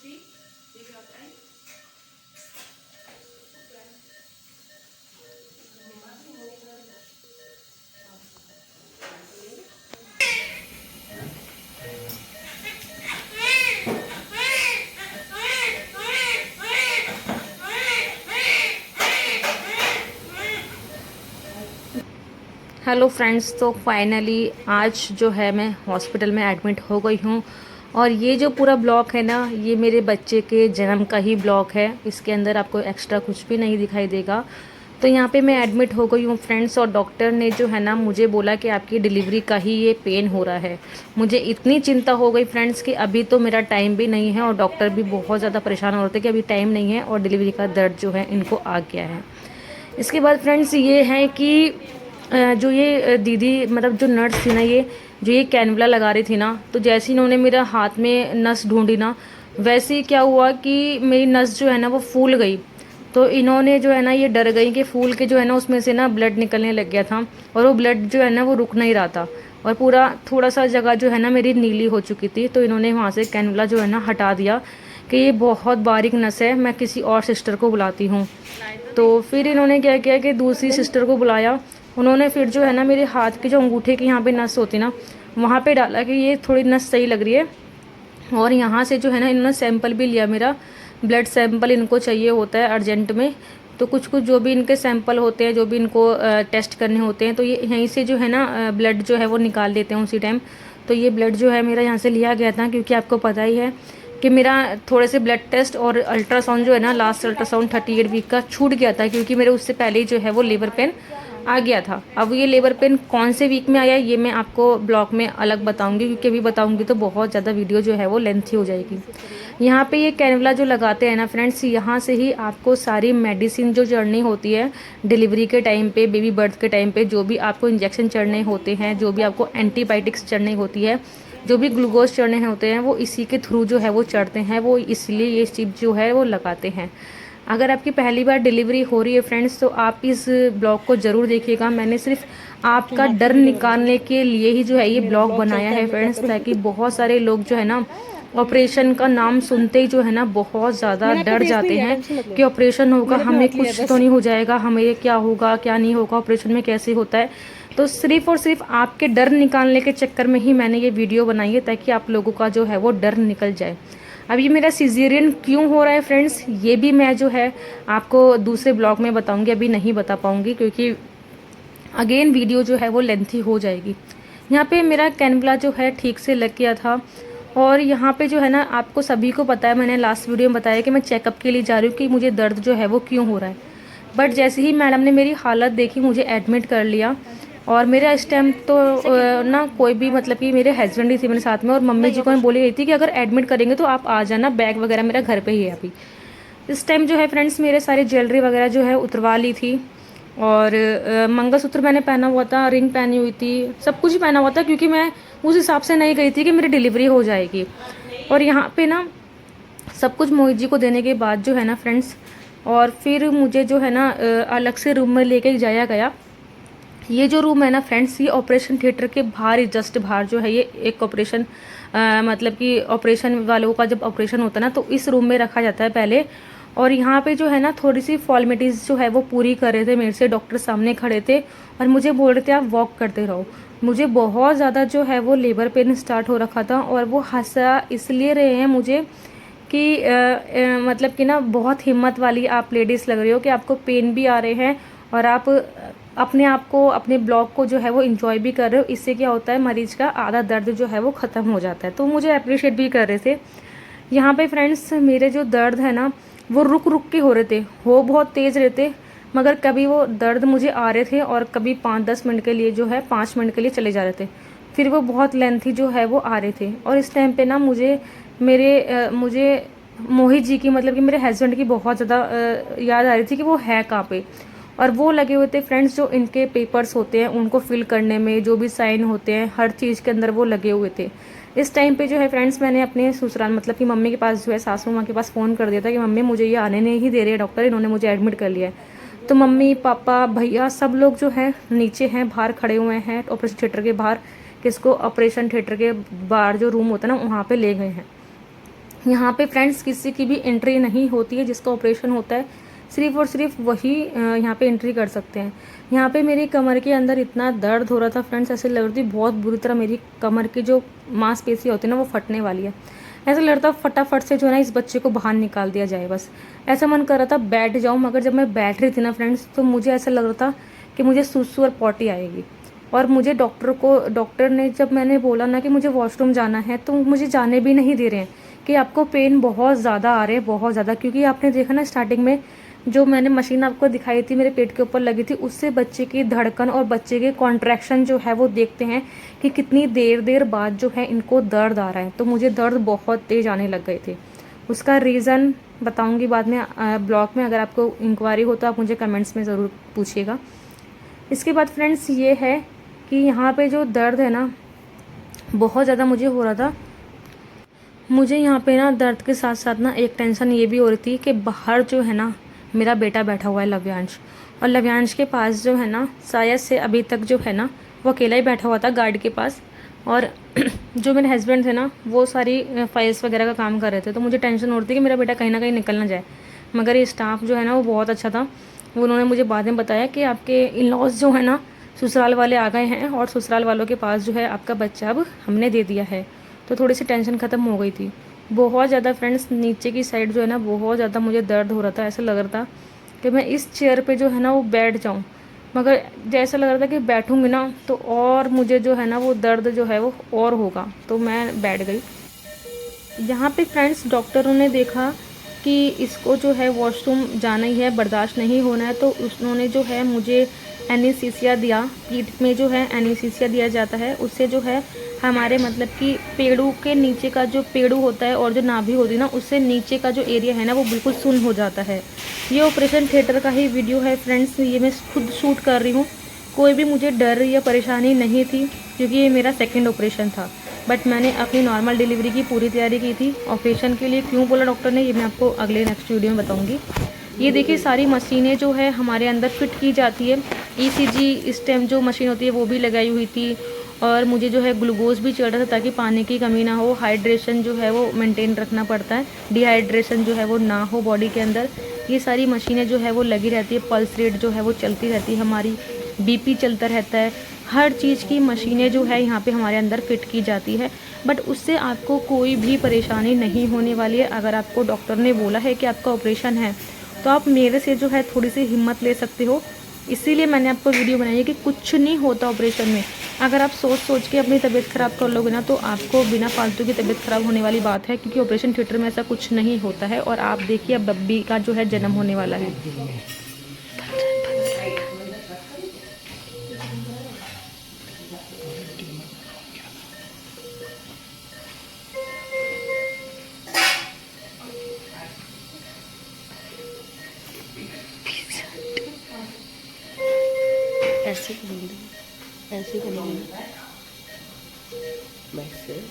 Hello friends, तो finally आज जो है मैं हॉस्पिटल में एडमिट हो गई हूँ। और ये जो पूरा ब्लॉग है ना, ये मेरे बच्चे के जन्म का ही ब्लॉग है। इसके अंदर आपको एक्स्ट्रा कुछ भी नहीं दिखाई देगा। तो यहाँ पे मैं एडमिट हो गई हूँ फ्रेंड्स, और डॉक्टर ने जो है ना मुझे बोला कि आपकी डिलीवरी का ही ये पेन हो रहा है। मुझे इतनी चिंता हो गई फ्रेंड्स कि अभी तो मेरा टाइम भी नहीं है, और डॉक्टर भी बहुत ज़्यादा परेशान हो रहे थे कि अभी टाइम नहीं है और डिलीवरी का दर्द जो है इनको आ गया है। इसके बाद फ्रेंड्स ये है कि जो ये दीदी मतलब जो नर्स थी ना, ये जो ये कैनुला लगा रही थी ना, तो जैसे ही इन्होंने मेरा हाथ में नस ढूंढी ना, वैसे ही क्या हुआ कि मेरी नस जो है ना वो फूल गई। तो इन्होंने जो है ना ये डर गई कि फूल के जो है ना उसमें से ना ब्लड निकलने लग गया था, और वो ब्लड जो है ना वो रुक नहीं रहा था, और पूरा थोड़ा सा जगह जो है ना मेरी नीली हो चुकी थी। तो इन्होंने वहाँ से कैनुला जो है ना हटा दिया कि ये बहुत बारीक नस है, मैं किसी और सिस्टर को बुलाती हूँ। तो फिर इन्होंने क्या किया कि दूसरी सिस्टर को बुलाया। उन्होंने फिर जो है ना मेरे हाथ के जो अंगूठे की यहाँ पे नस होती ना, वहाँ पे डाला कि ये थोड़ी नस सही लग रही है। और यहाँ से जो है ना इन्होंने सैंपल भी लिया, मेरा ब्लड सैंपल इनको चाहिए होता है अर्जेंट में। तो कुछ कुछ जो भी इनके सैंपल होते हैं, जो भी इनको टेस्ट करने होते हैं, तो ये यहीं से जो है ना ब्लड जो है वो निकाल देते हैं उसी टाइम। तो ये ब्लड जो है मेरा यहाँ से लिया गया था, क्योंकि आपको पता ही है कि मेरा थोड़े से ब्लड टेस्ट और अल्ट्रासाउंड जो है ना, लास्ट अल्ट्रासाउंड 38 वीक का छूट गया था, क्योंकि मेरे उससे पहले ही जो है वो लेबर पेन आ गया था। अब ये लेबर पेन कौन से वीक में आया ये मैं आपको ब्लॉग में अलग बताऊंगी, क्योंकि अभी बताऊंगी तो बहुत ज़्यादा वीडियो जो है वो लेंथी हो जाएगी। यहाँ पे ये कैनुला जो लगाते हैं ना फ्रेंड्स, यहाँ से ही आपको सारी मेडिसिन जो चढ़नी होती है डिलीवरी के टाइम पे, बेबी बर्थ के टाइम पे, जो भी आपको इंजेक्शन चढ़ने होते हैं, जो भी आपको एंटीबायोटिक्स चढ़नी होती है, जो भी ग्लूकोज चढ़ने होते हैं, वो इसी के थ्रू जो है वो चढ़ते हैं। वो इसलिए ये चिप जो है वो लगाते हैं। अगर आपकी पहली बार डिलीवरी हो रही है फ्रेंड्स, तो आप इस ब्लॉग को ज़रूर देखिएगा। मैंने सिर्फ आपका डर निकालने के लिए ही जो है ये ब्लॉग बनाया है फ्रेंड्स, ताकि बहुत सारे लोग जो है ना ऑपरेशन का नाम सुनते ही जो है ना बहुत ज़्यादा डर जाते हैं कि ऑपरेशन होगा, हमें कुछ तो नहीं हो जाएगा, हमें ये क्या होगा क्या नहीं होगा, ऑपरेशन में कैसे होता है। तो सिर्फ और सिर्फ आपके डर निकालने के चक्कर में ही मैंने ये वीडियो बनाई है, ताकि आप लोगों का जो है वो डर निकल जाए। अब ये मेरा सिजेरियन क्यों हो रहा है फ्रेंड्स, ये भी मैं जो है आपको दूसरे ब्लॉग में बताऊंगी, अभी नहीं बता पाऊंगी, क्योंकि अगेन वीडियो जो है वो लेंथी हो जाएगी। यहाँ पे मेरा कैनुला जो है ठीक से लग गया था। और यहाँ पे जो है ना आपको सभी को पता है, मैंने लास्ट वीडियो में बताया कि मैं चेकअप के लिए जा रही हूँ कि मुझे दर्द जो है वो क्यों हो रहा है। बट जैसे ही मैडम ने मेरी हालत देखी, मुझे एडमिट कर लिया। और मेरा इस टाइम तो ना कोई भी मतलब कि मेरे हस्बैंड ही थे मेरे साथ में, और मम्मी जी को मैं बोली गई थी कि अगर एडमिट करेंगे तो आप आ जाना, बैग वगैरह मेरा घर पे ही है अभी। इस टाइम जो है फ्रेंड्स मेरे सारे ज्वेलरी वगैरह जो है उतरवा ली थी, और मंगलसूत्र मैंने पहना हुआ था, रिंग पहनी हुई थी, सब कुछ पहना हुआ था, क्योंकि मैं उस हिसाब से नहीं गई थी कि मेरी डिलीवरी हो जाएगी। और यहाँ पे ना सब कुछ मोहित जी को देने के बाद जो है ना फ्रेंड्स, और फिर मुझे जो है ना अलग से रूम में लेके जाया गया। ये जो रूम है ना फ्रेंड्स, ये ऑपरेशन थिएटर के बाहर ही, जस्ट बाहर जो है ये एक ऑपरेशन मतलब कि ऑपरेशन वालों का जब ऑपरेशन होता है ना, तो इस रूम में रखा जाता है पहले। और यहाँ पे जो है ना थोड़ी सी फॉर्मेलिटीज़ जो है वो पूरी कर रहे थे मेरे से, डॉक्टर सामने खड़े थे और मुझे बोल रहे थे आप वॉक करते रहो। मुझे बहुत ज़्यादा जो है वो लेबर पेन स्टार्ट हो रखा था, और वो हंसा इसलिए रहे हैं मुझे कि मतलब कि ना बहुत हिम्मत वाली आप लेडीज़ लग रही हो, कि आपको पेन भी आ रहे हैं और आप अपने आप को, अपने ब्लॉग को जो है वो इंजॉय भी कर रहे हो। इससे क्या होता है, मरीज का आधा दर्द जो है वो ख़त्म हो जाता है। तो मुझे अप्रिशिएट भी कर रहे थे। यहाँ पे फ्रेंड्स मेरे जो दर्द है ना वो रुक रुक के हो रहे थे, हो बहुत तेज़ रहे थे, मगर कभी वो दर्द मुझे आ रहे थे और कभी 5-10 मिनट के लिए जो है 5 मिनट के लिए चले जा रहे थे, फिर वो बहुत लेंथी जो है वो आ रहे थे। और इस टाइम पे ना मुझे मोहित जी की, मतलब कि मेरे हस्बैंड की बहुत ज़्यादा याद आ रही थी कि वो है कहाँ पे। और वो लगे हुए थे फ्रेंड्स, जो इनके पेपर्स होते हैं उनको फिल करने में, जो भी साइन होते हैं हर चीज़ के अंदर वो लगे हुए थे। इस टाइम पे जो है फ्रेंड्स मैंने अपने ससुराल मतलब कि मम्मी के पास जो है, सासू माँ के पास फ़ोन कर दिया था कि मम्मी मुझे ये आने नहीं दे रहे डॉक्टर, इन्होंने मुझे एडमिट कर लिया है। तो मम्मी पापा भैया सब लोग जो है नीचे हैं, बाहर खड़े हुए हैं ऑपरेशन थिएटर के बाहर, किसको ऑपरेशन थिएटर के बाहर जो रूम होता है ना वहाँ पर ले गए हैं। यहाँ पे फ्रेंड्स किसी की भी एंट्री नहीं होती है, जिसका ऑपरेशन होता है सिर्फ और सिर्फ वही यहाँ पे एंट्री कर सकते हैं। यहाँ पे मेरी कमर के अंदर इतना दर्द हो रहा था फ्रेंड्स, ऐसे लग रही थी बहुत बुरी तरह मेरी कमर की जो मांसपेशी होती है ना वो फटने वाली है। ऐसा लग रहा था फटाफट से जो है ना इस बच्चे को बाहर निकाल दिया जाए बस। ऐसा मन कर रहा था बैठ जाऊँ, मगर जब मैं बैठ रही थी ना फ्रेंड्स तो मुझे ऐसा लग रहा था कि मुझे सुसु और पॉटी आएगी। और मुझे डॉक्टर ने जब मैंने बोला ना कि मुझे वॉशरूम जाना है तो मुझे जाने भी नहीं दे रहे हैं कि आपको पेन बहुत ज़्यादा आ रहे हैं, बहुत ज़्यादा। क्योंकि आपने देखा ना स्टार्टिंग में जो मैंने मशीन आपको दिखाई थी मेरे पेट के ऊपर लगी थी, उससे बच्चे की धड़कन और बच्चे के कॉन्ट्रैक्शन जो है वो देखते हैं कि कितनी देर देर बाद जो है इनको दर्द आ रहा है। तो मुझे दर्द बहुत तेज आने लग गए थे। उसका रीज़न बताऊंगी बाद में ब्लॉग में। अगर आपको इंक्वायरी हो तो आप मुझे कमेंट्स में ज़रूर पूछिएगा। इसके बाद फ्रेंड्स ये है कि यहाँ पे जो दर्द है ना बहुत ज़्यादा मुझे हो रहा था। मुझे यहाँ पे ना दर्द के साथ साथ ना एक टेंशन ये भी हो रही थी कि बाहर जो है ना मेरा बेटा बैठा हुआ है लव्यांश, और लव्यांश के पास जो है ना शायद से अभी तक जो है ना वो अकेला ही बैठा हुआ था गार्ड के पास। और जो मेरे हस्बैंड थे ना वो सारी फाइल्स वगैरह का काम कर रहे थे। तो मुझे टेंशन हो रही थी कि मेरा बेटा कहीं ना कहीं निकल ना जाए। मगर ये स्टाफ जो है ना वो बहुत अच्छा था। उन्होंने मुझे बाद में बताया कि आपके इन लॉज जो है ना ससुराल वाले आ गए हैं और ससुराल वालों के पास जो है आपका बच्चा अब हमने दे दिया है। तो थोड़ी सी टेंशन ख़त्म हो गई थी। बहुत ज़्यादा फ्रेंड्स नीचे की साइड जो है ना बहुत ज़्यादा मुझे दर्द हो रहा था। ऐसा लग रहा था कि मैं इस चेयर पे जो है ना वो बैठ जाऊं, मगर जैसा लग रहा था कि बैठूंगी ना तो और मुझे जो है ना वो दर्द जो है वो और होगा। तो मैं बैठ गई। यहाँ पे फ्रेंड्स डॉक्टरों ने देखा कि इसको जो है वॉशरूम जाना ही है, बर्दाश्त नहीं होना है। तो उन्होंने जो है मुझे एनेस्थीसिया दिया। पीठ में जो है एनेस्थीसिया दिया जाता है, उससे जो है हमारे मतलब कि पेड़ू के नीचे का जो पेड़ू होता है और जो नाभि होती है ना उससे नीचे का जो एरिया है ना वो बिल्कुल सुन्न हो जाता है। ये ऑपरेशन थिएटर का ही वीडियो है फ्रेंड्स, ये मैं खुद शूट कर रही हूँ। कोई भी मुझे डर या परेशानी नहीं थी क्योंकि ये मेरा सेकेंड ऑपरेशन था। बट मैंने अपनी नॉर्मल डिलीवरी की पूरी तैयारी की थी। ऑपरेशन के लिए क्यों बोला डॉक्टर ने ये मैं आपको अगले नेक्स्ट वीडियो में बताऊंगी। ये देखिए सारी मशीनें जो है हमारे अंदर फिट की जाती है। ईसीजी इस टाइम जो मशीन होती है वो भी लगाई हुई थी, और मुझे जो है ग्लूकोज भी चढ़ रहा था ताकि पानी की कमी ना हो। हाइड्रेशन जो है वो मेंटेन रखना पड़ता है, डिहाइड्रेशन जो है वो ना हो बॉडी के अंदर। ये सारी मशीनें जो है वो लगी रहती है, पल्स रेट जो है वो चलती रहती है, हमारी बीपी चलता रहता है। हर चीज़ की मशीनें जो है यहाँ पे हमारे अंदर फिट की जाती है। बट उससे आपको कोई भी परेशानी नहीं होने वाली है। अगर आपको डॉक्टर ने बोला है कि आपका ऑपरेशन है तो आप मेरे से जो है थोड़ी सी हिम्मत ले सकते हो। इसीलिए मैंने आपको वीडियो बनाई है कि कुछ नहीं होता ऑपरेशन में। अगर आप सोच सोच के अपनी तबीयत ख़राब कर लोगे ना तो आपको बिना फालतू की तबीयत ख़राब होने वाली बात है, क्योंकि ऑपरेशन थिएटर में ऐसा कुछ नहीं होता है। और आप देखिए अब बब्बी का जो है जन्म होने वाला है। ऐसे करेंगे, ऐसे करेंगे वैसे।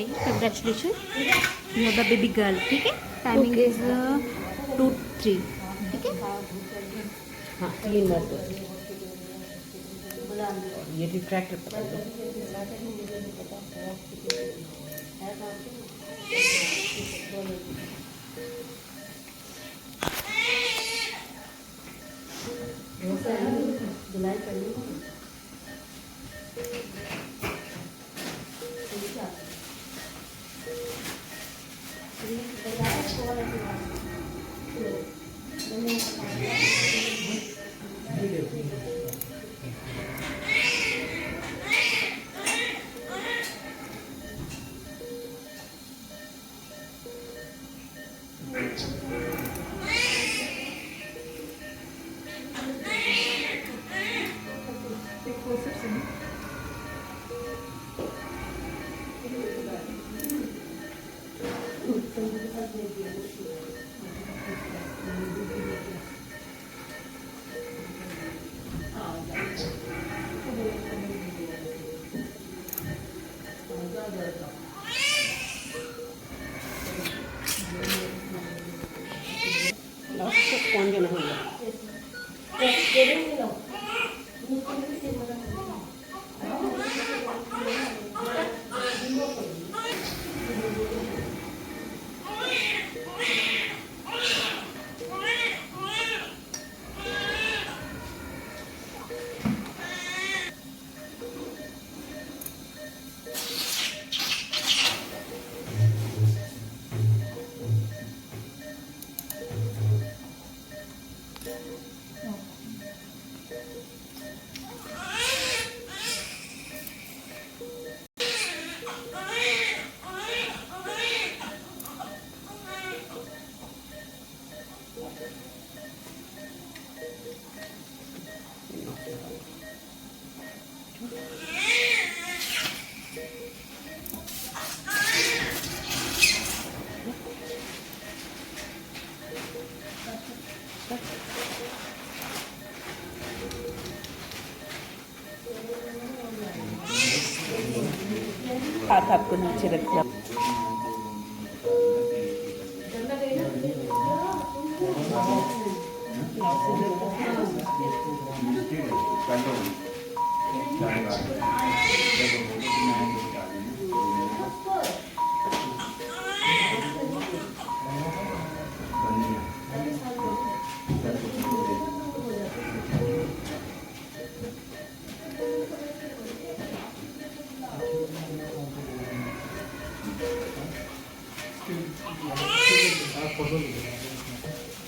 भाई, congratulation, you have the baby girl. ठीक है, टाइमिंग इज 2-3। ठीक है, हाँ 3 बार तो ये रिट्रैक्टर पकड़ लो। धुलाई कर ली। कौन देना होगा? हाथ आपको नीचे रखना।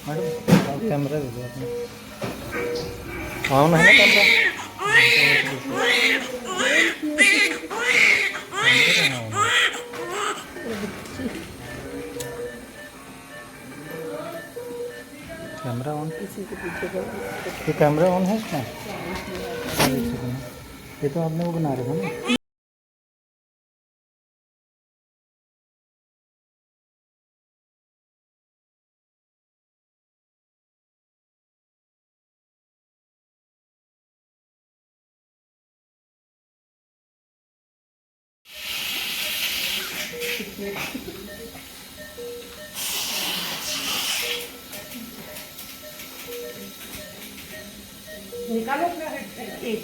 मैडम कैमरा दे दो आपने। ऑन है ना कैमरा? कैमरा ऑन, किसी के पीछे ये कैमरा ऑन है इसमें? ये तो आपने वो बना रखा ना। निकालो एक।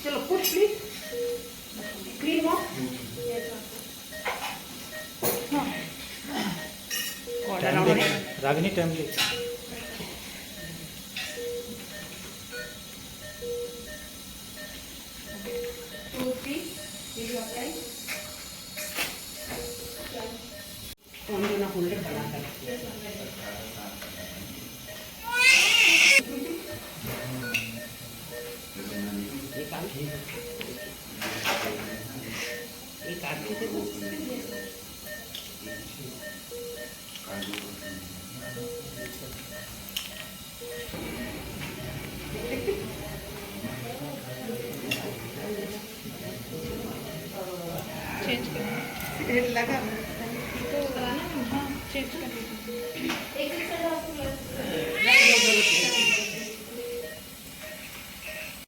चलो पुश प्लीज, क्लीन हो। रागिनी टाइम ले। एक आदमी से चेंज कर लगा तो हाँ चेंज कर